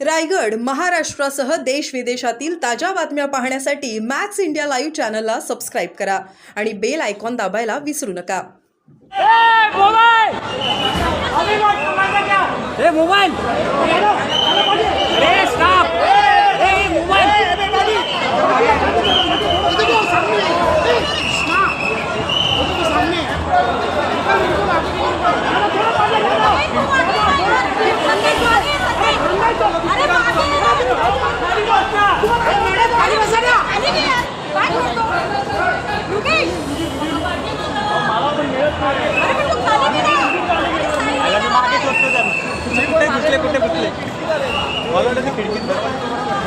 रायगड महाराष्ट्रासह देश विदेशातील ताज्या बातम्या पाहण्यासाठी मॅक्स इंडिया लाईव्ह चॅनलला सबस्क्राईब करा आणि बेल आयकॉन दाबायला विसरू नका। मोबाइल अरे स्टॉप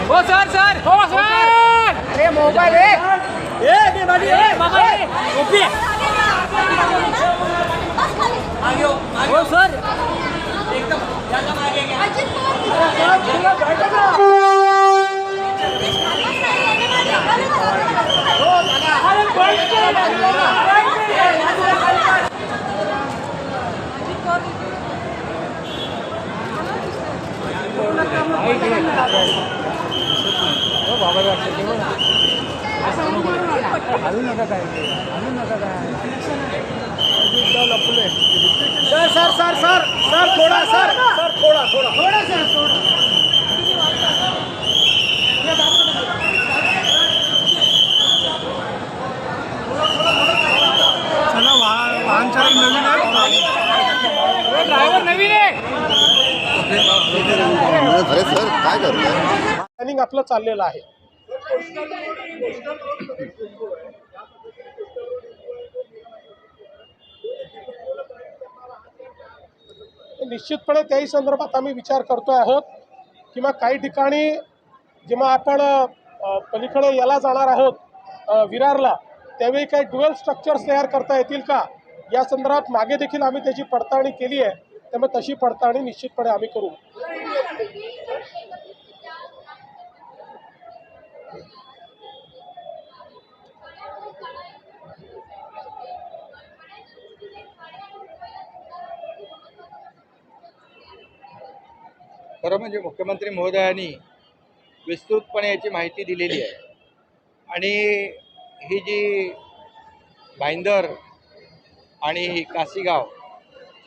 हो सर सर हो सर अरे मोबाइल है बाबा हो सर एकदम sir sir sir sir sir थोड़ा सर सर थोड़ा थोड़ा थोड़ा सर थोड़ा चला वाहन चालक नवीन आहे ड्रायव्हर नवीन आहे अरे सर काय करताय? प्लॅनिंग आपलं चाललेलं आहे। निश्चितपणे त्याही संदर्भात आम्ही विचार करतोय आहोत किंवा काही ठिकाणी जेव्हा आपण पलीकडे याला जाणार आहोत विरारला, त्यावेळी काही ड्युअल स्ट्रक्चर्स तयार करता येतील का या संदर्भात मागे देखील आम्ही त्याची पडताळणी केली आहे। त्यामुळे तशी पडताळणी निश्चितपणे आम्ही करू। खरं म्हणजे मुख्यमंत्री महोदयांनी विस्तृतपणे याची माहिती दिलेली आहे आणि ही जी भाईंदर आणि काशीगाव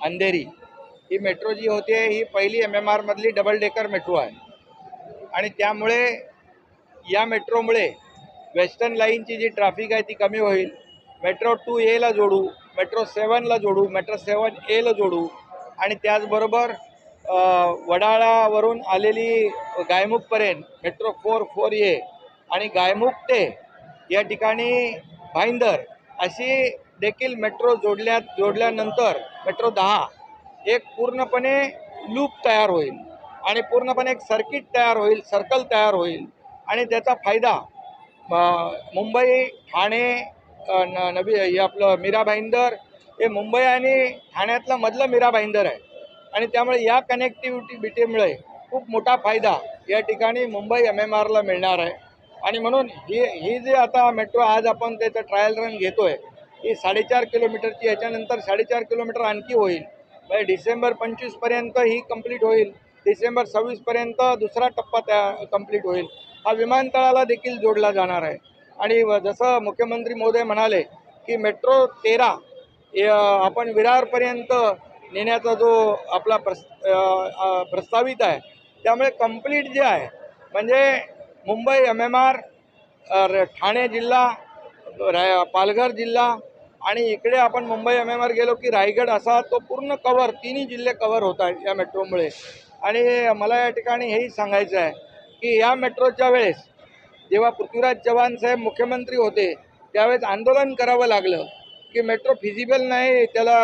अंधेरी ही मेट्रो जी होते ही पहिली MMR मधली डबल डेकर मेट्रो आहे आणि त्यामुळे या मेट्रोमुळे वेस्टर्न लाईनची जी ट्रॅफिक आहे ती कमी होईल। मेट्रो 2A ला जोडू, मेट्रो 7 ला जोडू, मेट्रो 7A ला जोडू आणि त्याचबरोबर वडाळावरून आलेली गायमुखपर्यंत मेट्रो 4A आणि गायमुख ते या ठिकाणी भाईंदर अशी देखील मेट्रो जोडल्यानंतर मेट्रो 10 एक पूर्णपणे लूप तयार होईल आणि पूर्णपणे एक सर्किट तयार होईल, सर्कल तयार होईल आणि त्याचा फायदा मुंबई ठाणे हे आपलं मीरा भाईंदर हे मुंबई आणि ठाण्यातलं मधलं मीरा भाईंदर आहे आणि त्यामुळे या कनेक्टिव्हिटीमुळे खूप मोठा फायदा या ठिकाणी मुंबई MMRला मिळणार आहे आणि म्हणून ही जी आता मेट्रो आज आपण त्याचं ट्रायल रन घेतो आहे ही 4.5 किलोमीटरची, याच्यानंतर 4.5 किलोमीटर आणखी होईल। म्हणजे डिसेंबर 25पर्यंत ही कंप्लीट होईल, डिसेंबर 26पर्यंत दुसरा टप्पा कंप्लीट होईल। हा विमानतळाला देखील जोडला जाणार आहे आणि जसं मुख्यमंत्री महोदय म्हणाले की मेट्रो 13 आपण विरारपर्यंत नेण्याचा जो आपला प्रस्तावित आहे त्यामुळे कंप्लीट जे आहे म्हणजे मुंबई MMR, ठाणे जिल्हा, पालघर जिल्हा आणि इकडे आपण मुंबई MMR गेलो की रायगड असा तो पूर्ण कवर, तिन्ही जिल्हे कवर होत आहेत या मेट्रोमुळे। आणि मला या ठिकाणी हेही सांगायचं आहे की या मेट्रोच्या वेळेस जेव्हा पृथ्वीराज चव्हाण साहेब मुख्यमंत्री होते त्यावेळेस आंदोलन करावं लागलं की मेट्रो फिजिबल नाही, त्याला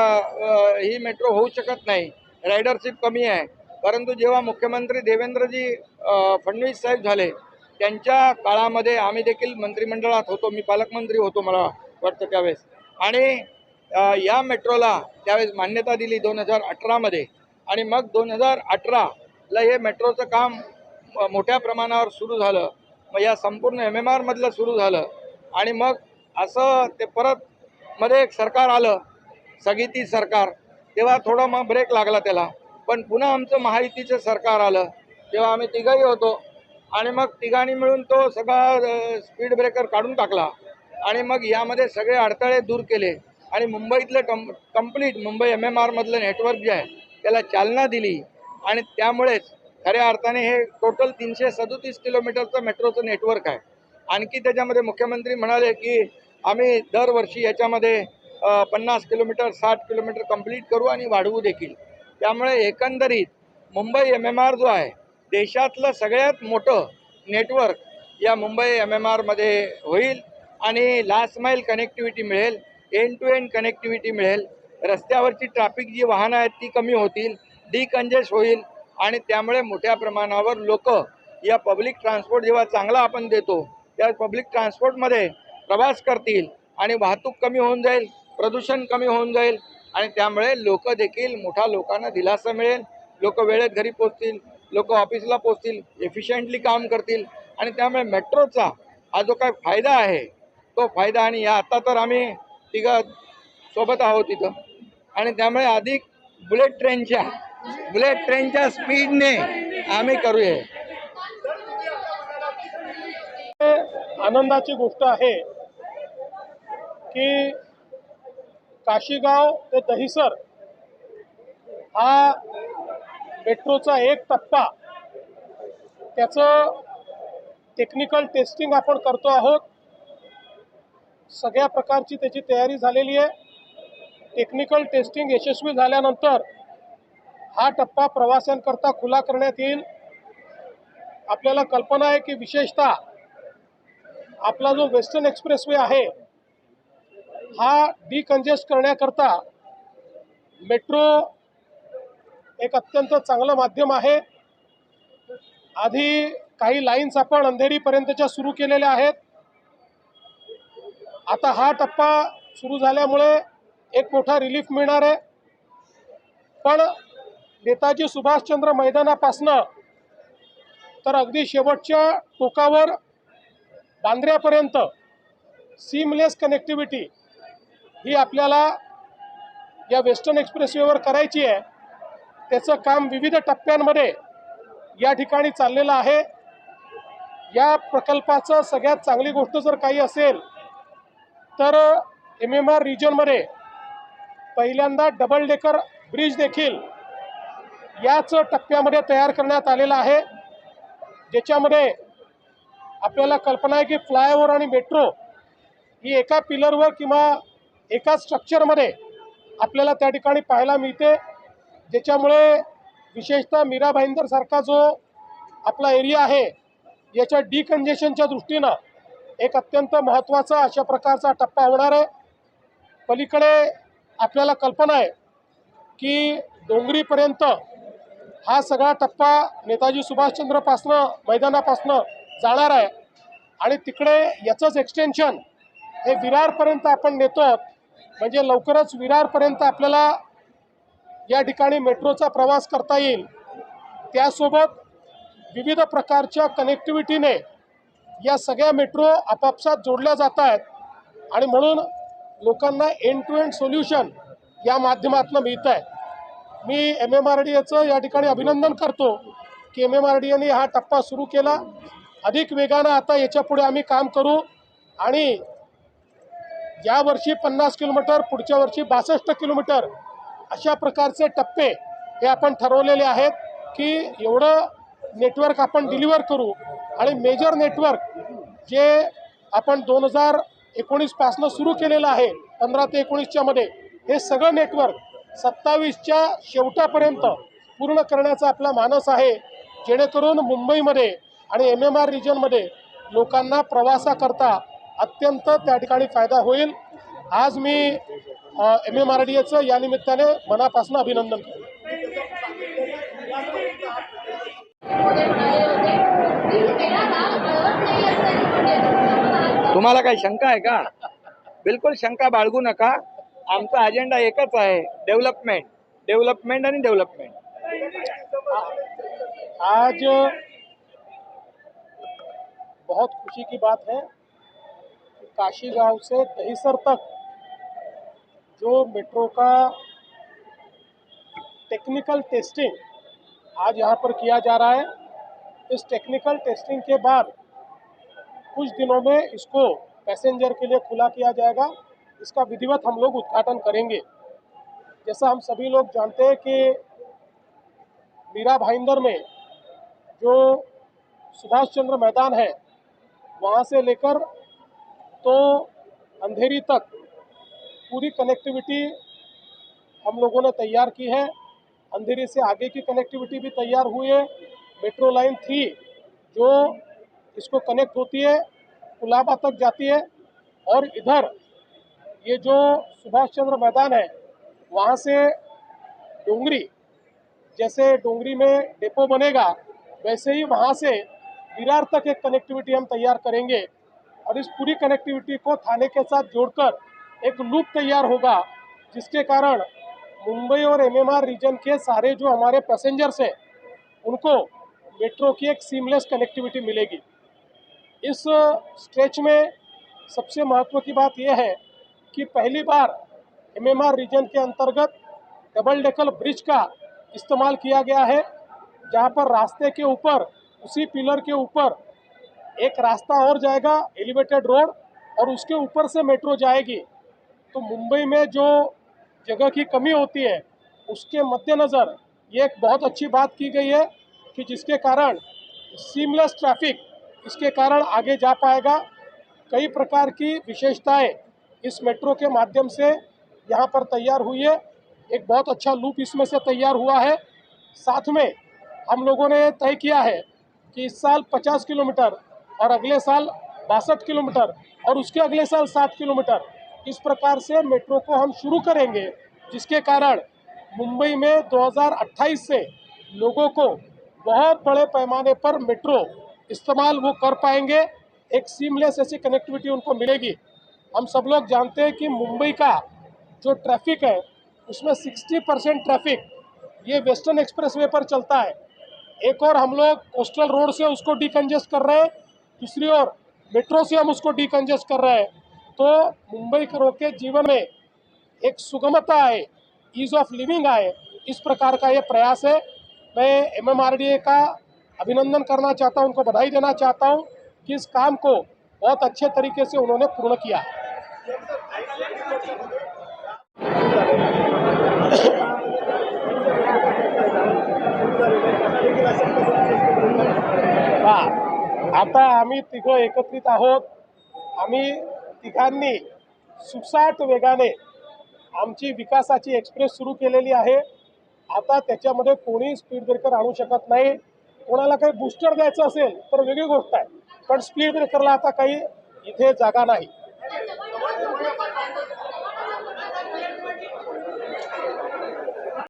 ही मेट्रो होऊ शकत नाही, रायडरशिप कमी आहे। परंतु जेव्हा मुख्यमंत्री देवेंद्रजी फडणवीस साहेब झाले त्यांच्या काळामध्ये आम्ही देखील मंत्रिमंडळात होतो, मी पालकमंत्री होतो मला वाटतं त्यावेळेस, आणि या मेट्रोला त्यावेळेस मान्यता दिली 2018मध्ये आणि मग 2018ला हे मेट्रोचं काम मोठ्या प्रमाणावर सुरू झालं। मग या संपूर्ण MMR मधलं सुरू झालं आणि मग असं ते परत मध्ये एक सरकार आलं, स्थगिती सरकार, तेव्हा थोडं मग ब्रेक लागला त्याला, पण पुन्हा आमचं महायुतीचं सरकार आलं तेव्हा आम्ही तिघंही होतो आणि मग तिघांनी मिळून तो सगळा स्पीड ब्रेकर काढून टाकला आणि मग यामध्ये सगळे अडथळे दूर केले आणि मुंबईतलं कंप्लीट मुंबई MMR मधलं नेटवर्क जे आहे त्याला चालना दिली आणि त्यामुळेच खऱ्या अर्थाने हे टोटल 337 किलोमीटरचं मेट्रोचं नेटवर्क आहे. आणखी त्याच्यामध्ये मुख्यमंत्री म्हणाले की आम्ही दरवर्षी याच्यामध्ये 50 किलोमीटर 60 किलोमीटर कंप्लीट करू आणि वाढवू देखील. त्यामुळे एकंदरीत मुंबई MMR जो आहे देशातलं सगळ्यात मोठं नेटवर्क या मुंबई MMR मध्ये होईल आणि लास्ट माईल कनेक्टिव्हिटी मिळेल, एंड टू एंड कनेक्टिव्हिटी मिळेल, रस्त्यावरची ट्रॅफिक जी वाहनं आहेत ती कमी होतील, डिकंजेस्ट होईल आणि त्यामुळे मोठ्या प्रमाणावर लोक या पब्लिक ट्रान्सपोर्ट जेव्हा चांगला आपण देतो त्या पब्लिक ट्रान्सपोर्टमध्ये प्रवास करतील आणि वाहतूक कमी होऊन जाईल, प्रदूषण कमी होऊन जाईल आणि त्यामुळे लोक देखील मोठ्या लोकांना दिलासा मिळेल, लोक वेळेत घरी पोचतील, लोक ऑफिसला पोचतील, एफिशियंटली काम करतील आणि त्यामुळे मेट्रोचा हा जो काय फायदा आहे तो फायदा आणि या आता तर आम्ही तिघं सोबत आहोत तिथं आणि त्यामुळे अधिक बुलेट ट्रेनच्या स्पीडने आम्ही करूया. आनंदाची गोष्ट आहे की काशीगाव ते दहिसर हा मेट्रोचा एक टप्पा त्याचं टेक्निकल टेस्टिंग आपण करतो आहोत. सगळ्या प्रकारची त्याची तयारी झालेली आहे. टेक्निकल टेस्टिंग यशस्वी झाल्यानंतर हा टप्पा प्रवाशांकरता खुला करण्यात येईल. आपल्याला कल्पना आहे की विशेषतः आपला जो वेस्टर्न एक्सप्रेसवे आहे हा डिकंजेस्ट करण्याकरता मेट्रो एक अत्यंत चांगलं माध्यम आहे. आधी काही लाईन्स आपण अंधेरीपर्यंतच्या सुरू केलेल्या आहेत. आता हा टप्पा सुरू झाल्यामुळे एक मोठा रिलीफ मिळणार आहे. पण नेताजी सुभाषचंद्र मैदानापासनं तर अगदी शेवटच्या टोकावर बांद्र्यापर्यंत सीमलेस कनेक्टिव्हिटी ही आपल्याला या वेस्टर्न एक्सप्रेसवेवर करायची आहे. त्याचं काम विविध टप्प्यांमध्ये या ठिकाणी चाललेलं आहे. या प्रकल्पाचं सगळ्यात चांगली गोष्ट जर काही असेल तर MMR रिजनमध्ये पहिल्यांदा डबल डेकर ब्रिज देखील याच टप्प्यामध्ये तयार करण्यात आलेला आहे, ज्याच्यामध्ये आपल्याला कल्पना आहे की फ्लायओव्हर आणि मेट्रो ही एका पिलरवर किंवा एका स्ट्रक्चरमध्ये आपल्याला त्या ठिकाणी पाहायला मिळते, ज्याच्यामुळे विशेषतः मीरा भाईंदरसारखा जो आपला एरिया आहे याच्या डिकंजेशनच्या दृष्टीनं एक अत्यंत महत्त्वाचा अशा प्रकारचा टप्पा होणार आहे. पलीकडे आपल्याला कल्पना आहे की डोंगरीपर्यंत हा सगळा टप्पा नेताजी सुभाषचंद्रपासनं मैदानापासनं जाणार आहे आणि तिकडे याचंच एक्सटेन्शन हे विरारपर्यंत आपण नेतो. म्हणजे लवकरच विरारपर्यंत आपल्याला या ठिकाणी मेट्रोचा प्रवास करता येईल. त्यासोबत विविध प्रकारच्या कनेक्टिव्हिटीने या सगळ्या मेट्रो आपापसात जोडल्या जात आहेत आणि म्हणून लोकांना एंड टू एंड सोल्युशन या माध्यमातून मिळतं आहे. मी MMRDAचं या ठिकाणी अभिनंदन करतो की MMRDAने हा टप्पा सुरू केला. अधिक वेगानं आता याच्या पुढे आम्ही काम करू आणि यावर्षी 50 किलोमीटर, पुढच्या वर्षी 62 किलोमीटर अशा प्रकारचे टप्पे हे आपण ठरवलेले आहेत की एवढं नेटवर्क आपण डिलिव्हर करू आणि मेजर नेटवर्क जे आपण 2019 पासनं सुरू केलेलं आहे 15 ते 19च्या मध्ये, हे सगळं नेटवर्क 27च्या शेवटापर्यंत पूर्ण करण्याचा आपला मानस आहे, जेणेकरून मुंबईमध्ये आणि MMR रिजनमध्ये लोकांना प्रवासाकरता अत्यंत त्या ठिकाणी फायदा होईल. आज मी MMRDAचं या निमित्ताने मनापासून अभिनंदन करतो. तुम्हाला काही शंका आहे का? बिलकुल शंका बाळगू नका. आमचा अजेंडा एकच आहे, डेव्हलपमेंट आणि डेव्हलपमेंट. आज बहुत खुशी की बात है कि काशीगांव से दहिसर तक जो मेट्रो का टेक्निकल टेस्टिंग आज यहाँ पर किया जा रहा है, इस टेक्निकल टेस्टिंग के बाद कुछ दिनों में इसको पैसेंजर के लिए खुला किया जाएगा। इसका विधिवत हम लोग उद्घाटन करेंगे। जैसा हम सभी लोग जानते हैं कि मीरा भाईंदर में जो सुभाष चंद्र मैदान है वहाँ से लेकर तो अंधेरी तक पूरी कनेक्टिविटी हम लोगों ने तैयार की है। अंधेरी से आगे की कनेक्टिविटी भी तैयार हुई है। मेट्रो लाइन 3 जो इसको कनेक्ट होती है कुलाबा तक जाती है, और इधर ये जो सुभाष चंद्र मैदान है वहाँ से डोंगरी, जैसे डोंगरी में डेपो बनेगा वैसे ही वहाँ से विरार तक एक कनेक्टिविटी हम तैयार करेंगे। और इस पूरी कनेक्टिविटी को थाने के साथ जोड़कर एक लूप तैयार होगा, जिसके कारण मुंबई और एमएमआर रीजन के सारे जो हमारे पैसेंजर्स हैं उनको मेट्रो की एक सीमलेस कनेक्टिविटी मिलेगी। इस स्ट्रेच में सबसे महत्व की बात यह है कि पहली बार एमएमआर रीजन के अंतर्गत डबल डेकर ब्रिज का इस्तेमाल किया गया है, जहां पर रास्ते के ऊपर उसी पिलर के ऊपर एक रास्ता और जाएगा एलिवेटेड रोड, और उसके ऊपर से मेट्रो जाएगी। तो मुंबई में जो जगह की कमी होती है उसके मद्देनज़र ये एक बहुत अच्छी बात की गई है कि जिसके कारण सीमलेस ट्रैफिक इसके कारण आगे जा पाएगा। कई प्रकार की विशेषताएं इस मेट्रो के माध्यम से यहाँ पर तैयार हुई है। एक बहुत अच्छा लूप इसमें से तैयार हुआ है। साथ में हम लोगों ने तय किया है कि इस साल 50 किलोमीटर और अगले साल 62 किलोमीटर और उसके अगले साल 7 किलोमीटर, इस प्रकार से मेट्रो को हम शुरू करेंगे, जिसके कारण मुंबई में 2028 से लोगों को बहुत बड़े पैमाने पर मेट्रो इस्तेमाल वो कर पाएंगे। एक सीमलेस ऐसी कनेक्टिविटी उनको मिलेगी। हम सब लोग जानते हैं कि मुंबई का जो ट्रैफिक है उसमें 60% ट्रैफिक ये वेस्टर्न एक्सप्रेसवे पर चलता है। एक और हम लोग कोस्टल रोड से उसको डीकंजेस्ट कर रहे हैं, दूसरी ओर मेट्रो से हम उसको डीकंजेस्ट कर रहे हैं। तो मुंबई करों के जीवन में एक सुगमता आए, ईज़ ऑफ लिविंग आए, इस प्रकार का ये प्रयास है। मैं एमएमआरडीए का अभिनंदन करना चाहता हूँ, उनको बधाई देना चाहता हूँ कि इस काम को बहुत अच्छे तरीके से उन्होंने पूर्ण किया। आता आम्ही तिघं एकत्रित आहोत। आम्ही तिघांनी सुसाट वेगाने आमची विकासाची एक्सप्रेस सुरू केलेली आहे। आता त्याच्यामध्ये कोणी स्पीड ब्रेकर आणू शकत नाही। कोणाला काही बूस्टर द्यायचं असेल तर वेगळी गोष्ट आहे, पण स्पीड ब्रेकरला आता काही इथे जागा नाही।